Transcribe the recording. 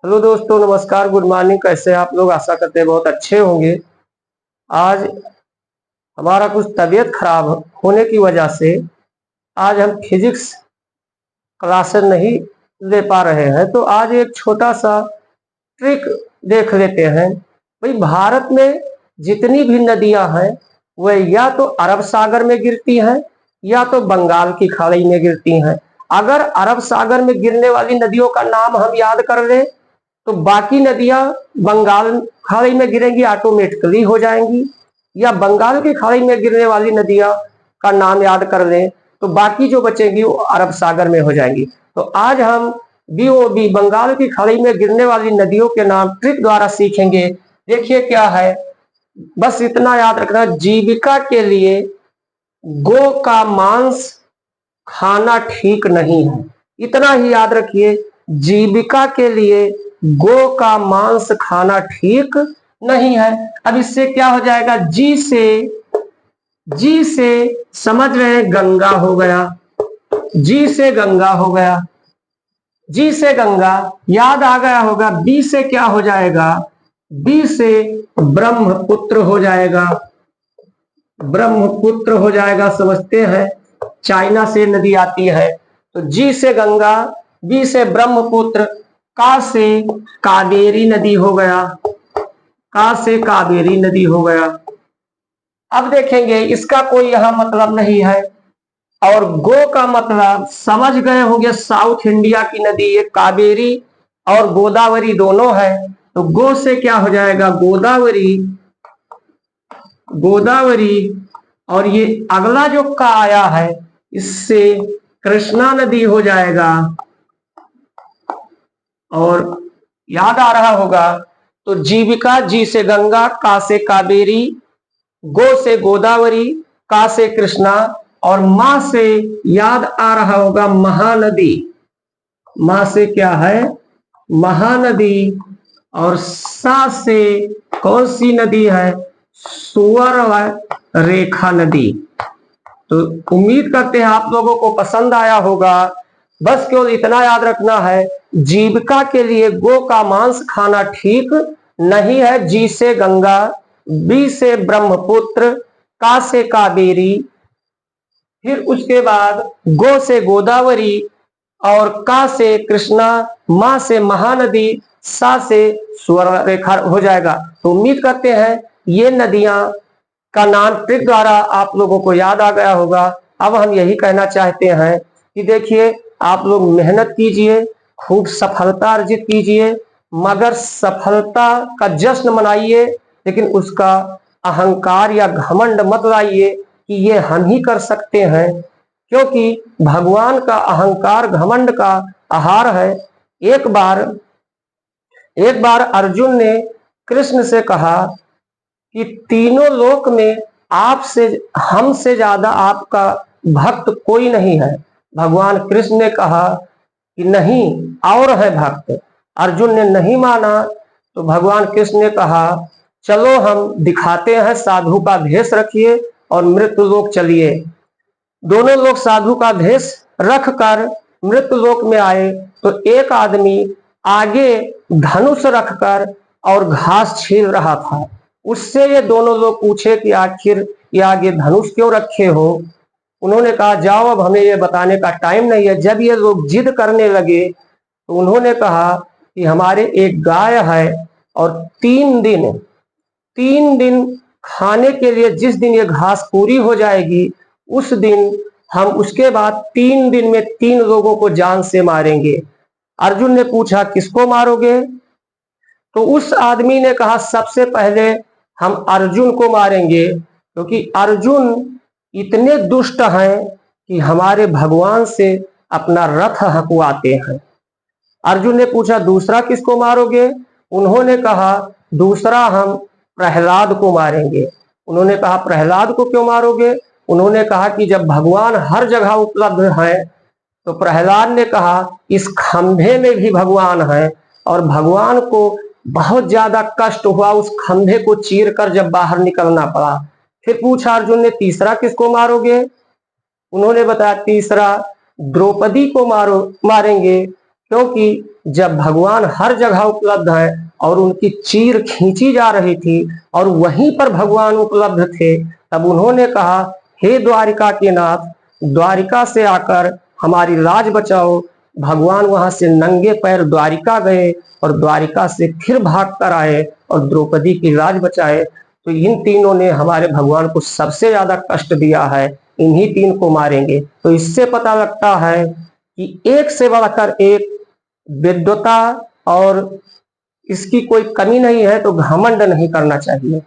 Hello दोस्तों, नमस्कार, good morning. कैसे हैं आप लोग? आशा करते हैं बहुत अच्छे होंगे। आज हमारा कुछ तबीयत खराब होने की वजह से आज हम फिजिक्स क्लासेस नहीं ले पा रहे हैं, तो आज एक छोटा सा ट्रिक देख लेते हैं। भाई, भारत में जितनी भी नदियां हैं वह या तो अरब सागर में गिरती हैं या तो बंगाल की खाड़ी में गिरती हैं। अगर अरब सागर में गिरने वाली नदियों का नाम हम याद कर लें तो बाकी नदियां बंगाल खाड़ी में गिरेंगी, ऑटोमेटिकली हो जाएंगी। या बंगाल की खाड़ी में गिरने वाली नदियां का नाम याद कर लें तो बाकी जो बचेंगी वो अरब सागर में हो जाएंगी। तो आज हम बीओबी बंगाल की खाड़ी में गिरने वाली नदियों के नाम ट्रिक द्वारा सीखेंगे। देखिए क्या है, बस इतना याद रखना, जीविका के लिए गो का मांस खाना ठीक नहीं है। इतना ही याद रखिए, जीविका के लिए गो का मांस खाना ठीक नहीं है। अब इससे क्या हो जाएगा, जी से समझ रहे हैं, गंगा हो गया। जी से गंगा हो गया, जी से गंगा याद आ गया होगा। बी से क्या हो जाएगा, बी से ब्रह्मपुत्र हो जाएगा। ब्रह्मपुत्र हो जाएगा, समझते हैं, चाइना से नदी आती है। तो जी से गंगा, बी से ब्रह्मपुत्र, का से कावेरी नदी हो गया। का से कावेरी नदी हो गया। अब देखेंगे, इसका कोई यहां मतलब नहीं है। और गो का मतलब समझ गए होंगे, साउथ इंडिया की नदी ये कावेरी और गोदावरी दोनों है। तो गो से क्या हो जाएगा, गोदावरी। गोदावरी और ये अगला जो का आया है इससे कृष्णा नदी हो जाएगा। और याद आ रहा होगा, तो जीविका, जी से गंगा, का से कावेरी, गो से गोदावरी, का से कृष्णा, और मां से याद आ रहा होगा महानदी। मां से क्या है, महानदी। और सा से कौन सी नदी है, सुवर्ण रेखा नदी। तो उम्मीद करते हैं आप लोगों को पसंद आया होगा। बस केवल इतना याद रखना है, जीविका के लिए गो का मांस खाना ठीक नहीं है। जी से गंगा, बी से ब्रह्मपुत्र, का से कावेरी, फिर उसके बाद गो से गोदावरी, और का से कृष्णा, मां से महानदी, सा से स्वर्ण रेखा हो जाएगा। तो उम्मीद करते हैं ये नदियां का नाम ट्रिक द्वारा आप लोगों को याद आ गया होगा। अब हम यही कहना चाहते हैं कि देखिए, आप लोग मेहनत कीजिए, खूब सफलता अर्जित कीजिए, मगर सफलता का जश्न मनाइए, लेकिन उसका अहंकार या घमंड मत लाइए कि ये हम ही कर सकते हैं, क्योंकि भगवान का अहंकार घमंड का आहार है। एक बार अर्जुन ने कृष्ण से कहा कि तीनों लोक में आपसे, हमसे ज्यादा आपका भक्त कोई नहीं है। भगवान कृष्ण ने कहा कि नहीं, और है भक्त। अर्जुन ने नहीं माना, तो भगवान कृष्ण ने कहा चलो हम दिखाते हैं, साधु का भेष रखिए और मृत्यु लोक चलिए। दोनों लोग साधु का भेष रखकर मृत्यु लोक में आए। तो एक आदमी आगे धनुष रखकर और घास छील रहा था। उससे ये दोनों लोग पूछे कि आखिर ये आगे धनुष क्यों रखे हो। उन्होंने कहा जाओ, अब हमें ये बताने का टाइम नहीं है। जब ये लोग जिद करने लगे तो उन्होंने कहा कि हमारे एक गाय है और 3 दिन खाने के लिए, जिस दिन ये घास पूरी हो जाएगी उस दिन हम उसके बाद 3 दिन में 3 लोगों को जान से मारेंगे। अर्जुन ने पूछा किसको मारोगे, तो उस आदमी ने कहा सबसे पहले हम अर्जुन को मारेंगे, क्योंकि अर्जुन इतने दुष्ट हैं कि हमारे भगवान से अपना रथ हकवाते हैं। अर्जुन ने पूछा दूसरा किसको मारोगे, उन्होंने कहा दूसरा हम प्रहलाद को मारेंगे। उन्होंने कहा प्रहलाद को क्यों मारोगे, उन्होंने कहा कि जब भगवान हर जगह उपलब्ध है। तो प्रहलाद ने कहा इस खंभे में भी भगवान है, और भगवान को बहुत ज्यादा कष्ट हुआ उस खंभे को चीर कर जब बाहर निकलना पड़ा। फिर पूछा अर्जुन ने तीसरा किसको मारोगे, उन्होंने बताया तीसरा द्रौपदी को मारेंगे, क्योंकि जब भगवान हर जगह उपलब्ध है और उनकी चीर खींची जा रही थी और वहीं पर भगवान उपलब्ध थे, तब उन्होंने कहा, हे द्वारिका के नाथ, द्वारिका से आकर हमारी राज बचाओ। भगवान वहां से नंगे पैर द्वारिका गए और द्वारिका से फिर भाग कर आए और द्रौपदी की राज बचाए। तो इन तीनों ने हमारे भगवान को सबसे ज्यादा कष्ट दिया है, इन्हीं तीन को मारेंगे। तो इससे पता लगता है कि एक से बढ़कर एक विद्वता और इसकी कोई कमी नहीं है, तो घमंड नहीं करना चाहिए।